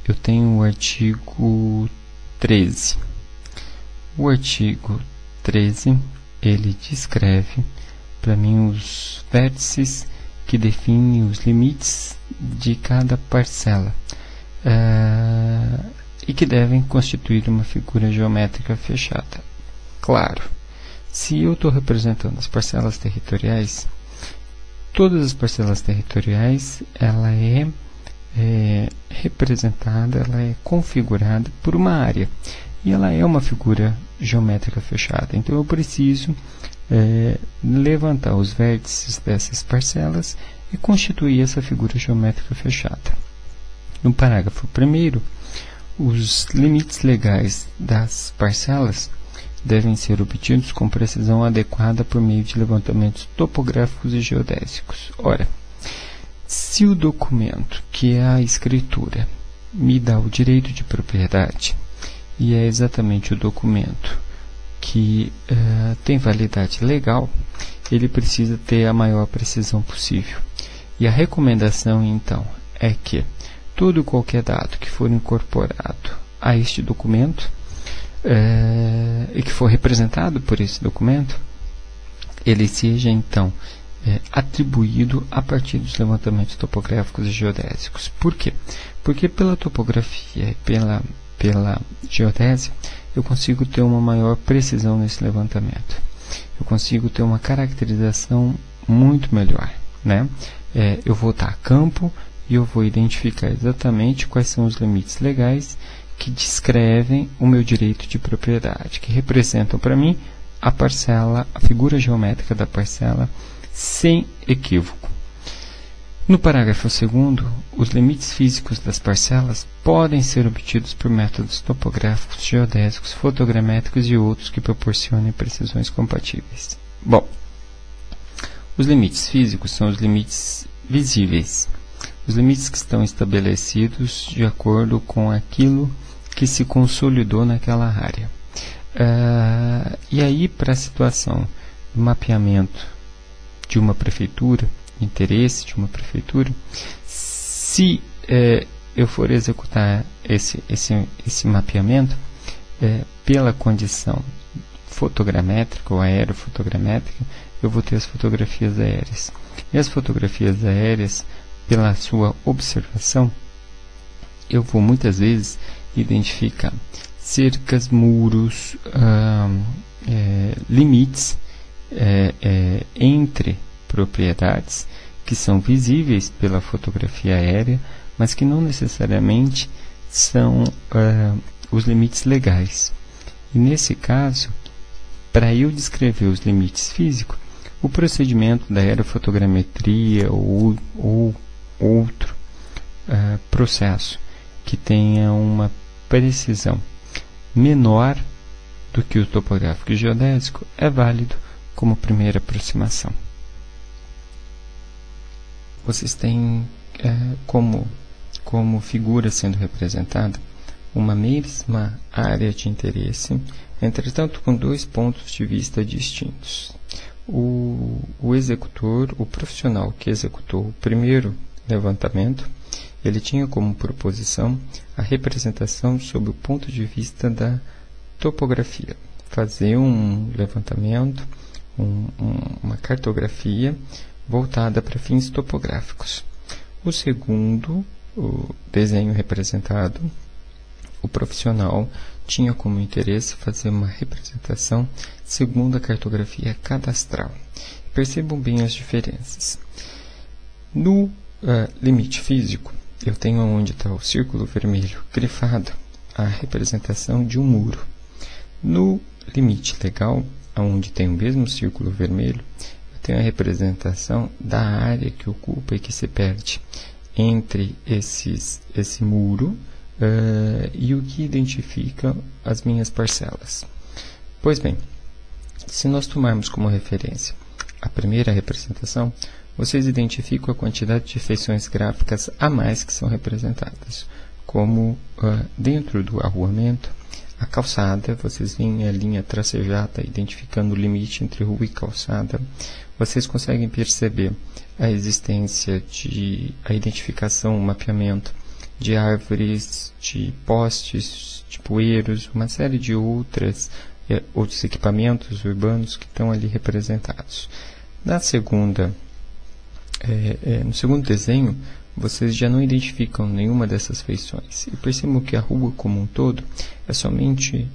eu tenho o artigo 13. O artigo 13, ele descreve para mim os vértices que definem os limites de cada parcela e que devem constituir uma figura geométrica fechada. Claro, se eu estou representando as parcelas territoriais, todas as parcelas territoriais, ela é representada, ela é configurada por uma área. E ela é uma figura geométrica fechada. Então eu preciso levantar os vértices dessas parcelas e constituir essa figura geométrica fechada. No parágrafo 1º, os limites legais das parcelas devem ser obtidos com precisão adequada por meio de levantamentos topográficos e geodésicos. Ora, se o documento, que é a escritura, me dá o direito de propriedade, e é exatamente o documento que tem validade legal, ele precisa ter a maior precisão possível. E a recomendação, então, é que todo e qualquer dado que for incorporado a este documento e que for representado por esse documento, ele seja, então, atribuído a partir dos levantamentos topográficos e geodésicos. Por quê? Porque pela topografia e pela geodésia, eu consigo ter uma maior precisão nesse levantamento. Eu consigo ter uma caracterização muito melhor, né? Eu vou estar a campo e eu vou identificar exatamente quais são os limites legais que descrevem o meu direito de propriedade, que representam para mim a parcela, a figura geométrica da parcela, sem equívoco. No parágrafo 2º, os limites físicos das parcelas podem ser obtidos por métodos topográficos, geodésicos, fotogramétricos e outros que proporcionem precisões compatíveis. Bom, os limites físicos são os limites visíveis, os limites que estão estabelecidos de acordo com aquilo que se consolidou naquela área. E aí, para a situação do mapeamento de uma prefeitura, interesse de uma prefeitura, se eu for executar esse mapeamento pela condição fotogramétrica ou aerofotogramétrica, eu vou ter as fotografias aéreas. E as fotografias aéreas, pela sua observação, eu vou muitas vezes identificar cercas, muros, limites entre propriedades que são visíveis pela fotografia aérea, mas que não necessariamente são os limites legais. E nesse caso, para eu descrever os limites físicos, o procedimento da aerofotogrametria ou outro processo que tenha uma precisão menor do que o topográfico e geodésico é válido como primeira aproximação. Vocês têm como figura sendo representada uma mesma área de interesse, entretanto com dois pontos de vista distintos. O executor, o profissional que executou o primeiro levantamento, ele tinha como proposição a representação sob o ponto de vista da topografia, fazer um levantamento, uma cartografia voltada para fins topográficos. O segundo, o desenho representado, o profissional tinha como interesse fazer uma representação segundo a cartografia cadastral. Percebam bem as diferenças. No limite físico, eu tenho onde está o círculo vermelho grifado a representação de um muro. No limite legal, onde tem o mesmo círculo vermelho, eu tenho a representação da área que ocupa e que se perde entre esse muro e o que identifica as minhas parcelas. Pois bem, se nós tomarmos como referência a primeira representação, vocês identificam a quantidade de feições gráficas a mais que são representadas, como dentro do arruamento, a calçada, vocês veem a linha tracejada identificando o limite entre rua e calçada. Vocês conseguem perceber a existência a identificação, o mapeamento de árvores, de postes, de bueiros, uma série de outros equipamentos urbanos que estão ali representados. No segundo desenho, vocês já não identificam nenhuma dessas feições. E percebam que a rua como um todo é somente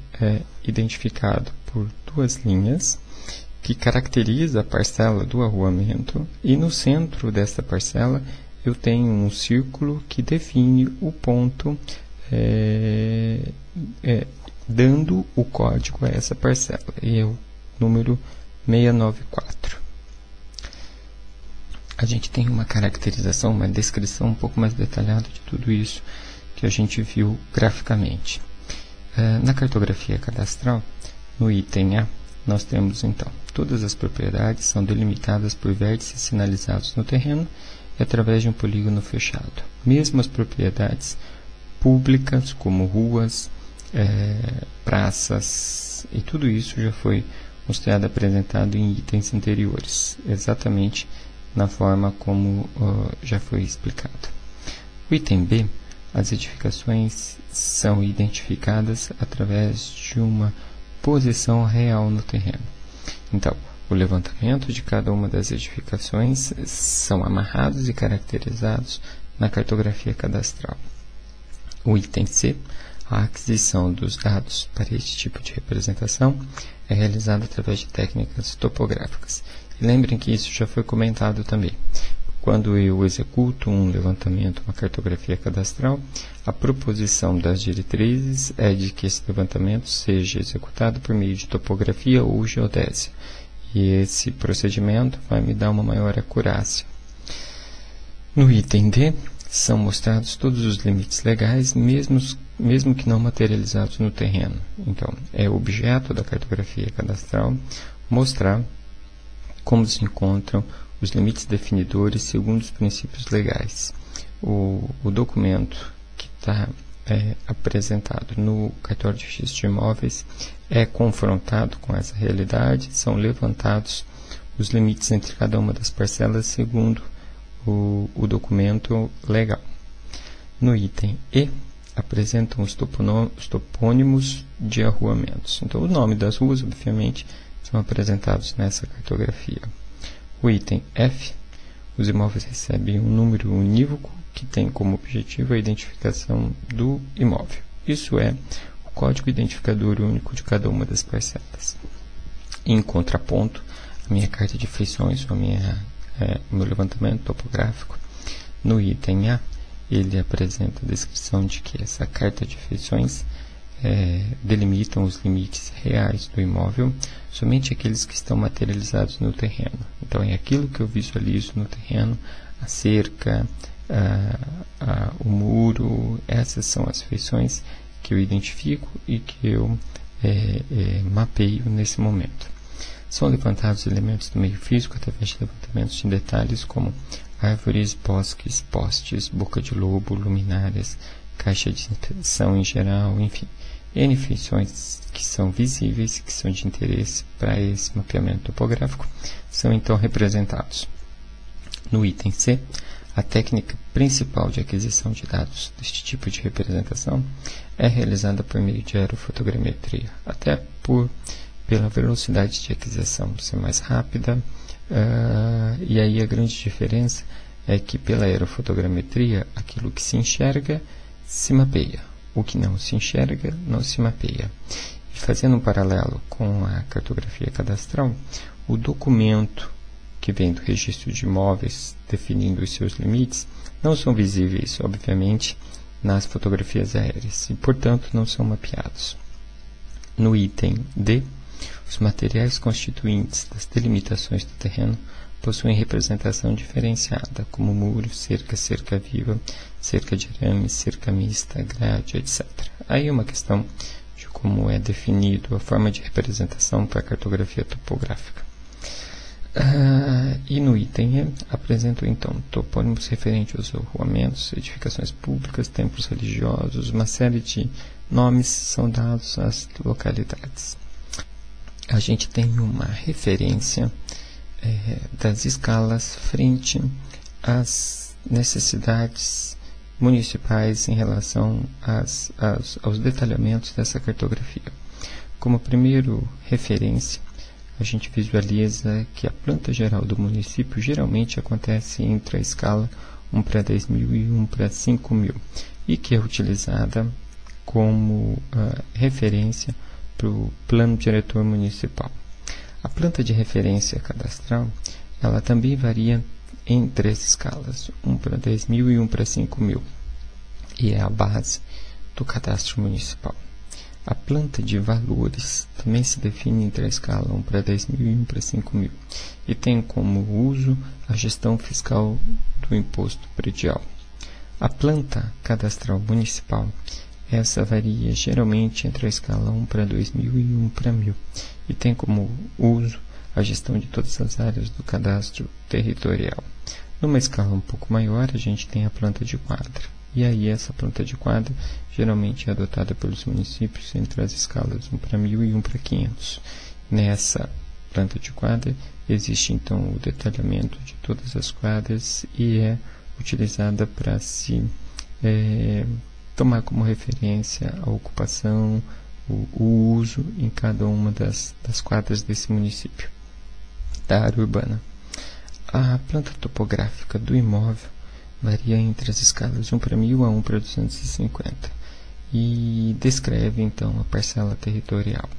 identificado por duas linhas que caracteriza a parcela do arruamento, e no centro desta parcela eu tenho um círculo que define o ponto, dando o código a essa parcela, e é o número 694. A gente tem uma caracterização, uma descrição um pouco mais detalhada de tudo isso que a gente viu graficamente. Na cartografia cadastral, no item A, nós temos então todas as propriedades são delimitadas por vértices sinalizados no terreno e através de um polígono fechado. Mesmo as propriedades públicas, como ruas, praças, e tudo isso já foi mostrado, apresentado em itens anteriores, exatamente na forma como já foi explicado. O item B, as edificações são identificadas através de uma posição real no terreno. Então, o levantamento de cada uma das edificações são amarrados e caracterizados na cartografia cadastral. O item C, a aquisição dos dados para este tipo de representação é realizada através de técnicas topográficas. E lembrem que isso já foi comentado também. Quando eu executo um levantamento, uma cartografia cadastral, a proposição das diretrizes é de que esse levantamento seja executado por meio de topografia ou geodésia. E esse procedimento vai me dar uma maior acurácia. No item D, são mostrados todos os limites legais, mesmo que não materializados no terreno. Então, é objeto da cartografia cadastral mostrar como se encontram os limites definidores segundo os princípios legais. O documento que está apresentado no cartório de registro de imóveis é confrontado com essa realidade, são levantados os limites entre cada uma das parcelas segundo o documento legal. No item E, apresentam os topônimos de arruamentos. Então, o nome das ruas, obviamente, são apresentados nessa cartografia. O item F, os imóveis recebem um número unívoco que tem como objetivo a identificação do imóvel. Isso é o código identificador único de cada uma das parcelas. Em contraponto, a minha carta de feições, o meu levantamento topográfico, no item A, ele apresenta a descrição de que essa carta de feições delimitam os limites reais do imóvel, somente aqueles que estão materializados no terreno. Então, é aquilo que eu visualizo no terreno, a cerca, o muro, essas são as feições que eu identifico e que eu mapeio nesse momento. São levantados elementos do meio físico através de levantamentos de detalhes como árvores, bosques, postes, boca de lobo, luminárias, caixa de inspeção em geral, enfim, N feições que são visíveis, que são de interesse para esse mapeamento topográfico, são então representados. No item C, a técnica principal de aquisição de dados deste tipo de representação é realizada por meio de aerofotogrametria, até pela velocidade de aquisição ser mais rápida, e aí a grande diferença é que pela aerofotogrametria aquilo que se enxerga se mapeia, o que não se enxerga não se mapeia. E fazendo um paralelo com a cartografia cadastral, o documento que vem do registro de imóveis definindo os seus limites não são visíveis, obviamente, nas fotografias aéreas e, portanto, não são mapeados. No item D, os materiais constituintes das delimitações do terreno possuem representação diferenciada, como muro, cerca, cerca viva, cerca de arame, cerca mista, grade, etc. Aí é uma questão de como é definido a forma de representação para a cartografia topográfica. E no item E, apresentam então topônimos referentes aos arruamentos, edificações públicas, templos religiosos, uma série de nomes são dados às localidades. A gente tem uma referência das escalas frente às necessidades municipais em relação aos detalhamentos dessa cartografia. Como primeiro referência, a gente visualiza que a planta geral do município geralmente acontece entre a escala 1/10.000 e 1/5.000 e que é utilizada como referência para o plano diretor municipal. A planta de referência cadastral ela também varia em 3 escalas, 1/10.000 e 1/5.000, e é a base do cadastro municipal. A planta de valores também se define entre a escala 1/10.000 e 1/5.000 e tem como uso a gestão fiscal do imposto predial. A planta cadastral municipal, essa varia geralmente entre a escala 1/2.000 e 1/1.000 e tem como uso a gestão de todas as áreas do cadastro territorial. Numa escala um pouco maior, a gente tem a planta de quadra. E aí essa planta de quadra geralmente é adotada pelos municípios entre as escalas 1/1000 e 1/500. Nessa planta de quadra existe então o detalhamento de todas as quadras e é utilizada para se tomar como referência a ocupação, o uso em cada uma das quadras desse município, da área urbana. A planta topográfica do imóvel varia entre as escalas 1/1000 a 1/250 e descreve então a parcela territorial.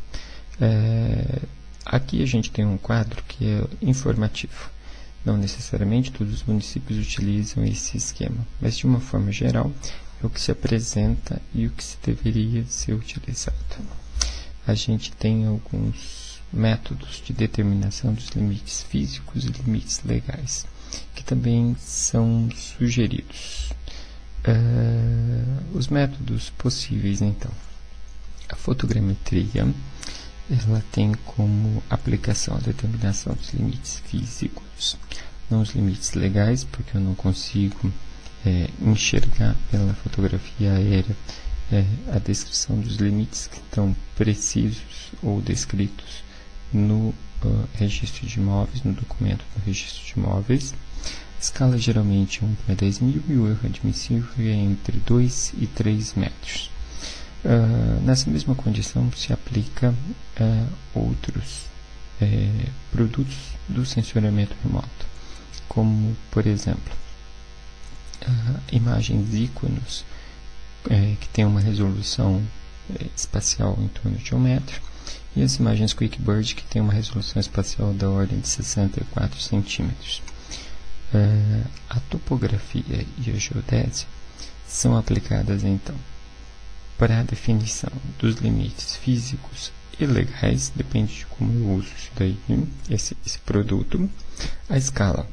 Aqui a gente tem um quadro que é informativo. Não necessariamente todos os municípios utilizam esse esquema, mas de uma forma geral é o que se apresenta e o que se deveria ser utilizado. A gente tem alguns métodos de determinação dos limites físicos e limites legais, que também são sugeridos. Os métodos possíveis, então. A fotogrametria, ela tem como aplicação a determinação dos limites físicos, não os limites legais, porque eu não consigo enxergar pela fotografia aérea a descrição dos limites que estão precisos ou descritos no registro de imóveis, no documento do registro de imóveis. A escala geralmente é 1/10.000 e o erro admissível é entre 2 e 3 metros. Nessa mesma condição se aplica outros produtos do sensoramento remoto, como, por exemplo, imagens íconos que tem uma resolução espacial em torno de 1 metro, e as imagens QuickBird, que tem uma resolução espacial da ordem de 64 centímetros. A topografia e a geodésia são aplicadas, então, para a definição dos limites físicos e legais, depende de como eu uso isso daí, esse produto. A escala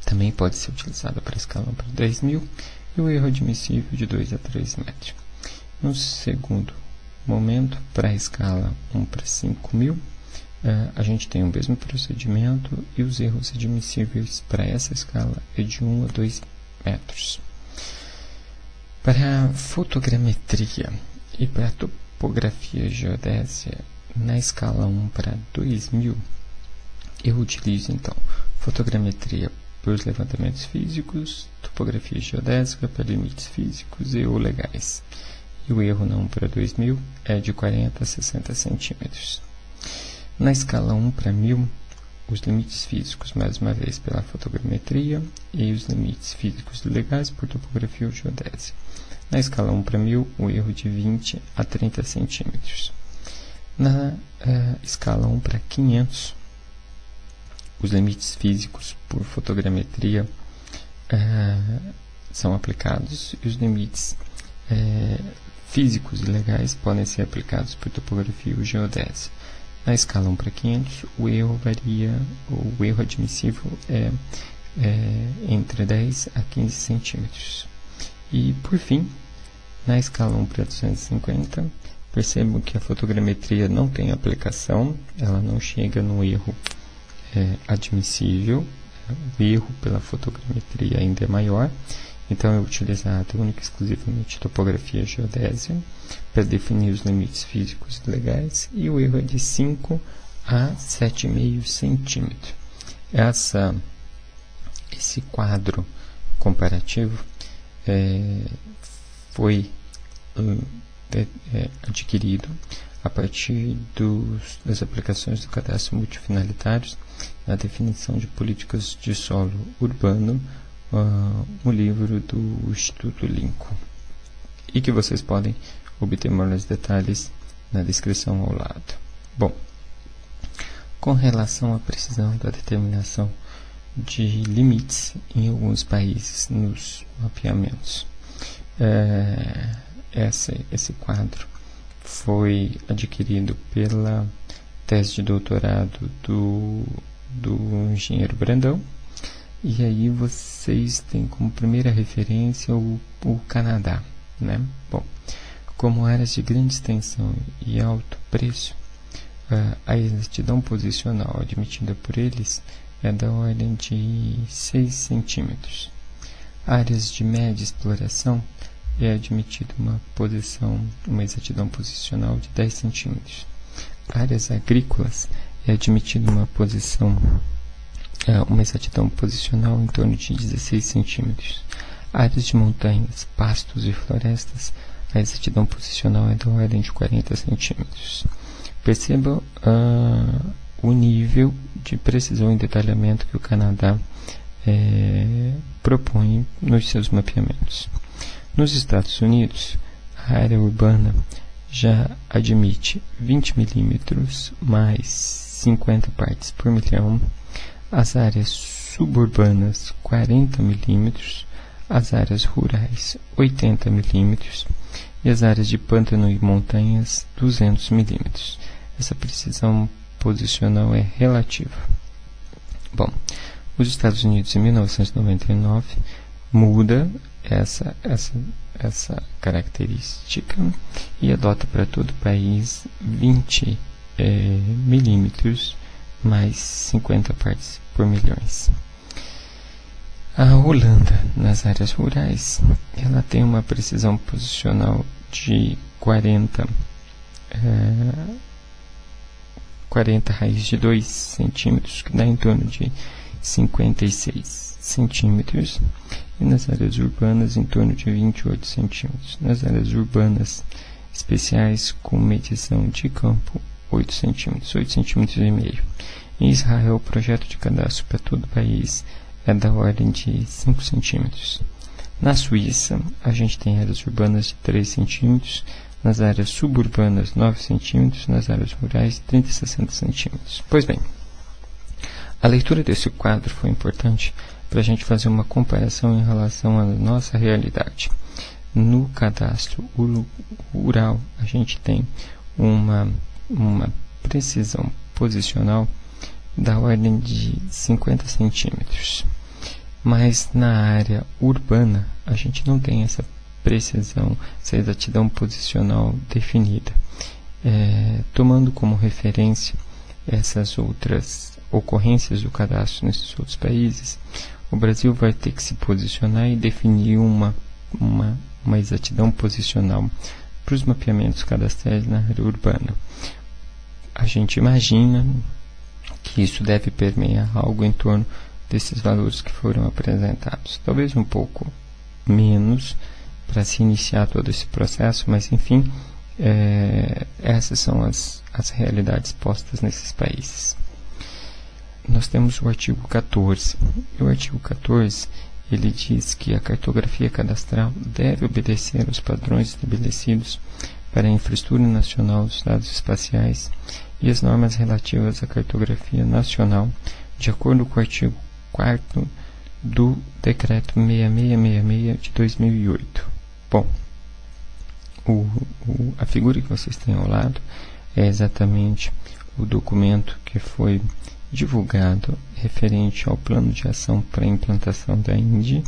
também pode ser utilizada para a escala 1/10.000 e o erro admissível de 2 a 3 metros. No segundo momento, para a escala 1/5.000, a gente tem o mesmo procedimento e os erros admissíveis para essa escala é de 1 a 2 metros. Para a fotogrametria e para a topografia geodésia, na escala 1/2.000, eu utilizo então fotogrametria para os levantamentos físicos, topografia geodésica para limites físicos e ou legais. E o erro na 1/2.000 é de 40 a 60 centímetros. Na escala 1/1000, os limites físicos, mais uma vez, pela fotogrametria, e os limites físicos legais por topografia ou geodésia. Na escala 1/1000, o erro de 20 a 30 centímetros. Na escala 1/500, os limites físicos por fotogrametria são aplicados e os limites físicos e legais podem ser aplicados por topografia ou geodésia. Na escala 1/500, o erro varia, o erro admissível é entre 10 a 15 centímetros. E, por fim, na escala 1/250, percebo que a fotogrametria não tem aplicação, ela não chega no erro admissível, o erro pela fotogrametria ainda é maior, então é utilizado única e exclusivamente topografia geodésia para definir os limites físicos e legais, e o erro é de 5 a 7,5 centímetros. Esse quadro comparativo foi adquirido a partir das aplicações do cadastro multifinalitários na definição de políticas de solo urbano, um livro do Instituto Lincoln, e que vocês podem obter maiores detalhes na descrição ao lado. Bom, com relação à precisão da determinação de limites em alguns países nos mapeamentos, esse quadro foi adquirido pela tese de doutorado do engenheiro Brandão, e aí vocês têm como primeira referência o Canadá, né? Bom, como áreas de grande extensão e alto preço, a exatidão posicional admitida por eles é da ordem de 6 centímetros. Áreas de média exploração é admitida uma exatidão posicional de 10 centímetros. Áreas agrícolas é admitida uma exatidão posicional em torno de 16 centímetros. Áreas de montanhas, pastos e florestas, a exatidão posicional é da ordem de 40 centímetros. Perceba o nível de precisão e detalhamento que o Canadá propõe nos seus mapeamentos. Nos Estados Unidos, a área urbana já admite 20 milímetros mais 50 partes por milhão, as áreas suburbanas 40 milímetros, as áreas rurais 80 milímetros e as áreas de pântano e montanhas 200 milímetros. Essa precisão posicional é relativa. Bom, os Estados Unidos em 1999 muda essa característica e adota para todo o país 20 milímetros mais 50 partes por milhões. A Holanda, nas áreas rurais, ela tem uma precisão posicional de 40 raiz de 2 centímetros, que dá em torno de 56 centímetros, e nas áreas urbanas em torno de 28 centímetros. Nas áreas urbanas especiais com medição de campo, 8 centímetros e meio. Em Israel, o projeto de cadastro para todo o país é da ordem de 5 centímetros. Na Suíça, a gente tem áreas urbanas de 3 centímetros, nas áreas suburbanas 9 centímetros, nas áreas rurais 30 e 60 centímetros. Pois bem, a leitura desse quadro foi importante para a gente fazer uma comparação em relação à nossa realidade. No cadastro rural, a gente tem uma precisão posicional da ordem de 50 centímetros. Mas na área urbana, a gente não tem essa precisão, essa exatidão posicional definida. Tomando como referência essas outras ocorrências do cadastro nesses outros países, o Brasil vai ter que se posicionar e definir uma exatidão posicional para os mapeamentos cadastrais na área urbana. A gente imagina que isso deve permear algo em torno desses valores que foram apresentados. Talvez um pouco menos para se iniciar todo esse processo, mas enfim, essas são as realidades postas nesses países. Nós temos o artigo 14. E o artigo 14, ele diz que a cartografia cadastral deve obedecer aos padrões estabelecidos para a infraestrutura nacional dos dados espaciais e as normas relativas à cartografia nacional, de acordo com o artigo 4º do Decreto 6666 de 2008. Bom, a figura que vocês têm ao lado é exatamente o documento que foi divulgado referente ao Plano de Ação para a Implantação da INDE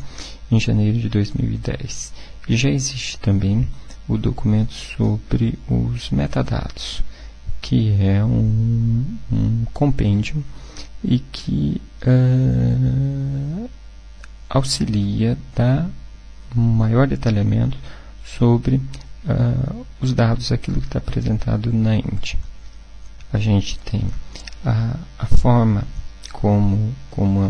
em janeiro de 2010. E já existe também o documento sobre os metadados, que é um compêndio e que auxilia dar um maior detalhamento sobre os dados, aquilo que está apresentado na INDE. A gente tem a forma como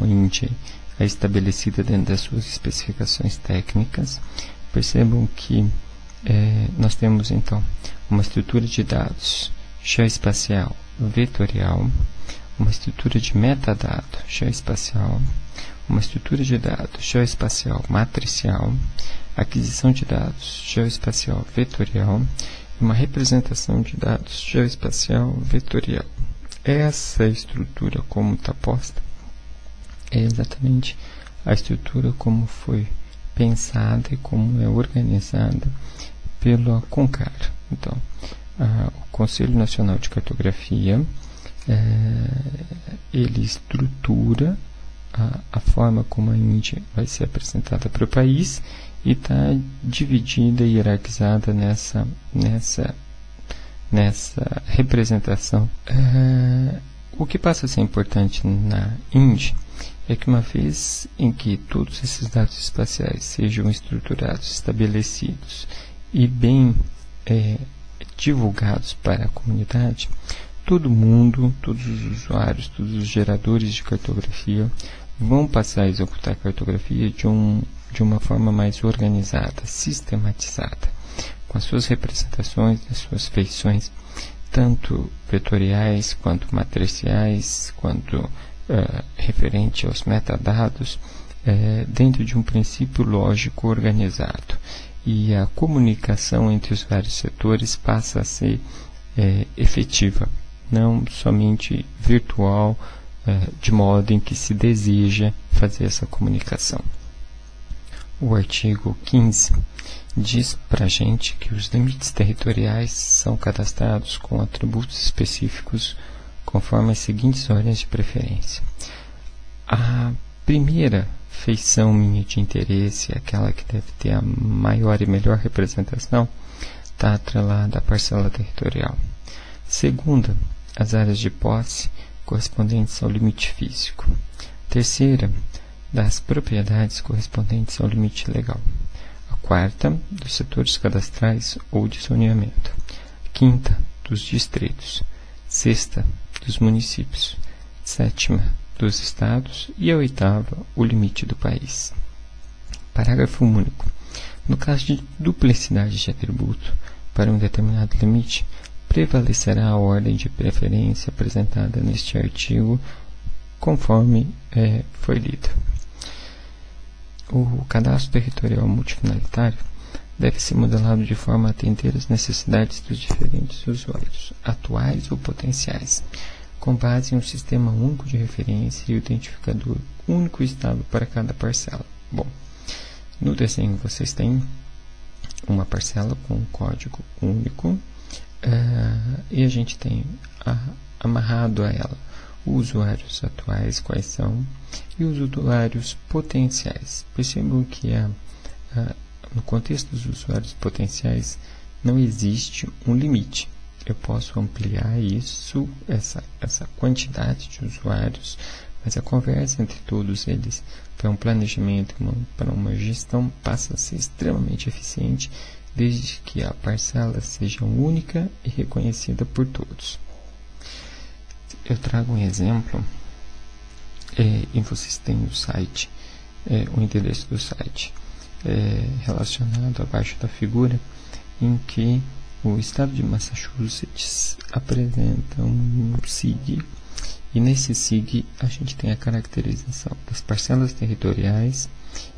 a INDE é estabelecida dentro das suas especificações técnicas. Percebam que nós temos então uma estrutura de dados geoespacial vetorial, uma estrutura de metadado geoespacial, uma estrutura de dados geoespacial matricial, aquisição de dados geoespacial vetorial e uma representação de dados geoespacial vetorial. Essa estrutura como está posta é exatamente a estrutura como foi pensada e como é organizada pela CONCAR. Então, o Conselho Nacional de Cartografia ele estrutura a forma como a Índia vai ser apresentada para o país e está dividida e hierarquizada nessa representação. O que passa a ser importante na Índia é que uma vez em que todos esses dados espaciais sejam estruturados, estabelecidos e bem divulgados para a comunidade, todo mundo, todos os usuários, todos os geradores de cartografia vão passar a executar a cartografia de uma forma mais organizada, sistematizada, com as suas representações, as suas feições, tanto vetoriais, quanto matriciais, quanto referente aos metadados, dentro de um princípio lógico organizado. E a comunicação entre os vários setores passa a ser efetiva, não somente virtual, de modo em que se deseja fazer essa comunicação. O artigo 15 diz para a gente que os limites territoriais são cadastrados com atributos específicos conforme as seguintes ordens de preferência. A primeira feição minha de interesse, aquela que deve ter a maior e melhor representação, está atrelada à parcela territorial. Segunda, as áreas de posse correspondentes ao limite físico. Terceira, das propriedades correspondentes ao limite legal. A quarta, dos setores cadastrais ou de zoneamento. Quinta, dos distritos. Sexta, dos municípios. Sétima, dos estados. E a oitava, o limite do país. Parágrafo único. No caso de duplicidade de atributo para um determinado limite, prevalecerá a ordem de preferência apresentada neste artigo, conforme foi lido. O cadastro territorial multifinalitário deve ser modelado de forma a atender às necessidades dos diferentes usuários, atuais ou potenciais, com base em um sistema único de referência e identificador único e estável para cada parcela. Bom, no desenho vocês têm uma parcela com um código único, e a gente tem amarrado a ela os usuários atuais, quais são, e os usuários potenciais. Percebam que no contexto dos usuários potenciais não existe um limite. Eu posso ampliar isso, essa quantidade de usuários, mas a conversa entre todos eles para um planejamento, para uma gestão, passa a ser extremamente eficiente, desde que a parcela seja única e reconhecida por todos. Eu trago um exemplo, e vocês têm o site, o endereço do site, relacionado abaixo da figura, em que o estado de Massachusetts apresenta um SIG, e nesse SIG a gente tem a caracterização das parcelas territoriais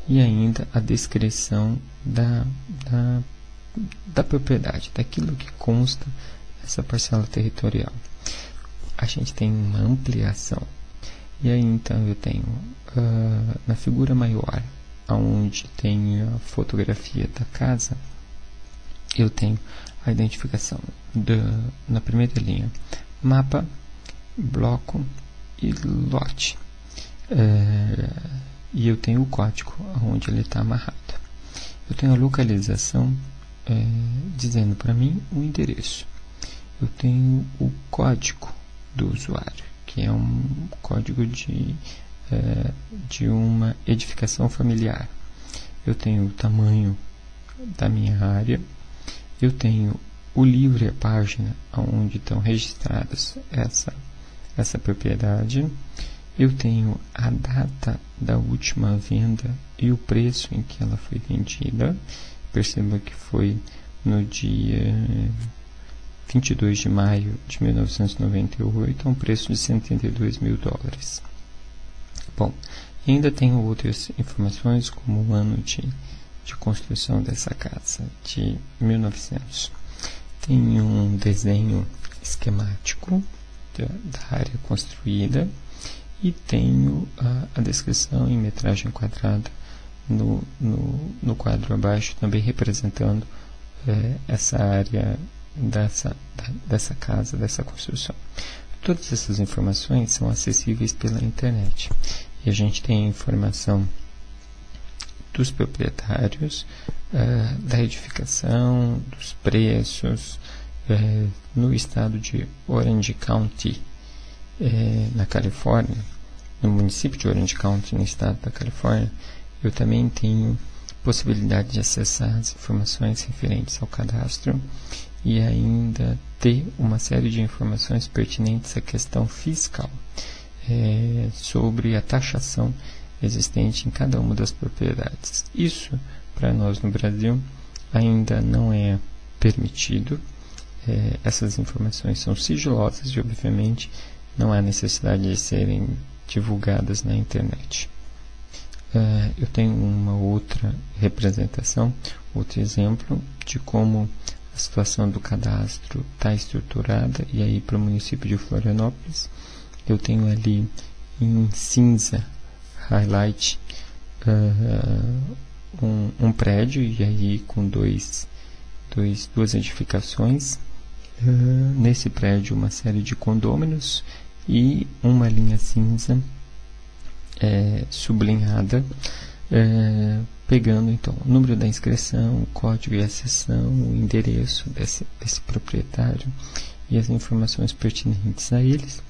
e ainda a descrição da propriedade, daquilo que consta nessa parcela territorial. A gente tem uma ampliação, e aí então eu tenho na figura maior, onde tem a fotografia da casa, eu tenho a identificação na primeira linha, mapa, bloco e lote, e eu tenho o código onde ele está amarrado. Eu tenho a localização dizendo para mim o endereço. Eu tenho o código do usuário, que é um código de uma edificação familiar. Eu tenho o tamanho da minha área. Eu tenho o livro e a página onde estão registradas essa propriedade. eu tenho a data da última venda e o preço em que ela foi vendida. Perceba que foi no dia 22 de maio de 1998, a um preço de 182 mil dólares. Bom, ainda tenho outras informações, como o ano de construção dessa casa, de 1900. Tenho um desenho esquemático da área construída e tenho a descrição em metragem quadrada no quadro abaixo, também representando essa área dessa casa, dessa construção. Todas essas informações são acessíveis pela internet e a gente tem a informação dos proprietários, da edificação, dos preços, no estado de Orange County, na Califórnia, no município de Orange County, no estado da Califórnia. Eu também tenho possibilidade de acessar as informações referentes ao cadastro e ainda ter uma série de informações pertinentes à questão fiscal, sobre a taxação existente em cada uma das propriedades. Isso, para nós no Brasil, ainda não é permitido. Essas informações são sigilosas e, obviamente, não há necessidade de serem divulgadas na internet. Eu tenho uma outra representação, outro exemplo de como a situação do cadastro está estruturada, e aí para o município de Florianópolis eu tenho ali em cinza highlight um prédio, e aí com duas edificações, nesse prédio uma série de condôminos e uma linha cinza sublinhada, pegando então o número da inscrição, o código e a seção, o endereço desse proprietário e as informações pertinentes a eles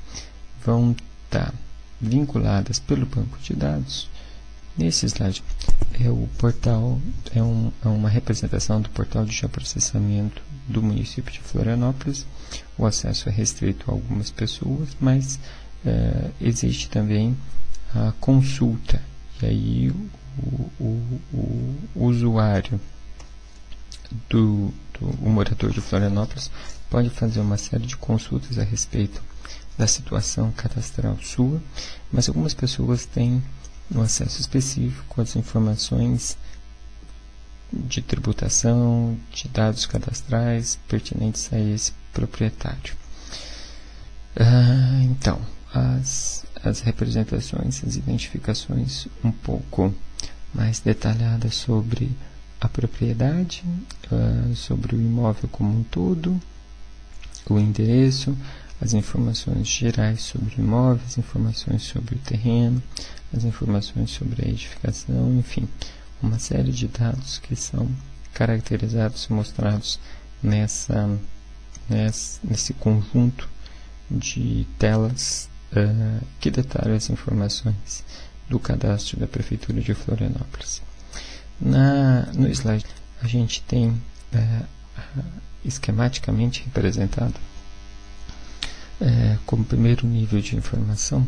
vão estar vinculadas pelo banco de dados. Nesse slide o portal é uma representação do portal de geoprocessamento do município de Florianópolis. O acesso é restrito a algumas pessoas, mas existe também a consulta, e aí o usuário o morador de Florianópolis pode fazer uma série de consultas a respeito da situação cadastral sua, mas algumas pessoas têm um acesso específico às informações de tributação, de dados cadastrais pertinentes a esse proprietário. Então, as representações, as identificações um pouco mais detalhadas sobre a propriedade, sobre o imóvel como um todo, o endereço, as informações gerais sobre o imóvel, as informações sobre o terreno, as informações sobre a edificação, enfim, uma série de dados que são caracterizados e mostrados nesse conjunto de telas que detalham as informações do cadastro da Prefeitura de Florianópolis. No slide a gente tem esquematicamente representado como primeiro nível de informação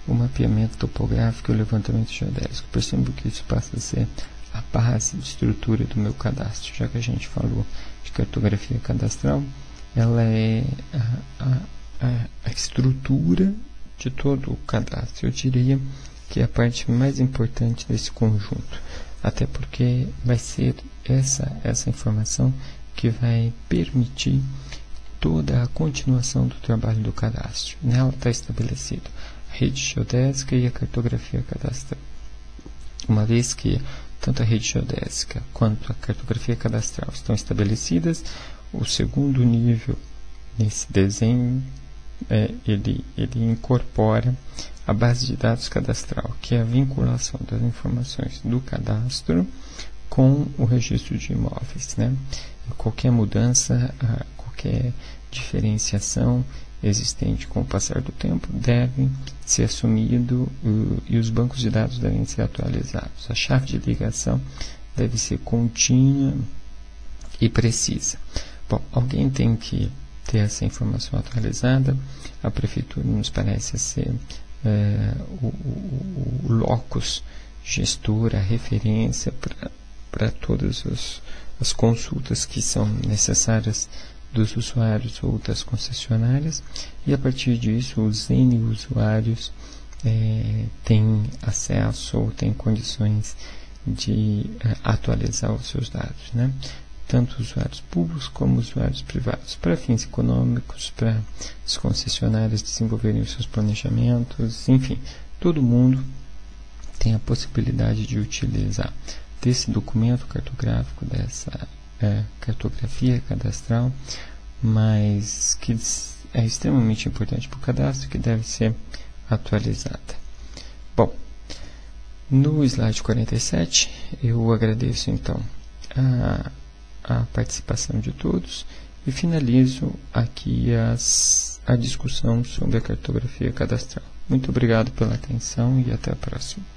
o mapeamento topográfico e o levantamento geodésico. Percebo que isso passa a ser a base de estrutura do meu cadastro, já que a gente falou de cartografia cadastral. Ela é a estrutura de todo o cadastro. Eu diria que é a parte mais importante desse conjunto, até porque vai ser essa informação que vai permitir toda a continuação do trabalho do cadastro. Nela está estabelecido a rede geodésica e a cartografia cadastral. Uma vez que tanto a rede geodésica quanto a cartografia cadastral estão estabelecidas, o segundo nível nesse desenho ele incorpora a base de dados cadastral, que é a vinculação das informações do cadastro com o registro de imóveis, né? Qualquer mudança, qualquer diferenciação existente com o passar do tempo deve ser assumido e os bancos de dados devem ser atualizados. A chave de ligação deve ser contínua e precisa. Bom, alguém tem que ter essa informação atualizada. A Prefeitura nos parece ser o locus gestor, a referência para todas as consultas que são necessárias dos usuários ou das concessionárias, e a partir disso os N usuários têm acesso ou têm condições de atualizar os seus dados, né? Tanto usuários públicos como usuários privados, para fins econômicos, para as concessionárias desenvolverem os seus planejamentos, enfim, todo mundo tem a possibilidade de utilizar desse documento cartográfico, dessa cartografia cadastral, mas que é extremamente importante para o cadastro, que deve ser atualizada. Bom, no slide 47 eu agradeço então a participação de todos e finalizo aqui a discussão sobre a cartografia cadastral. Muito obrigado pela atenção e até a próxima.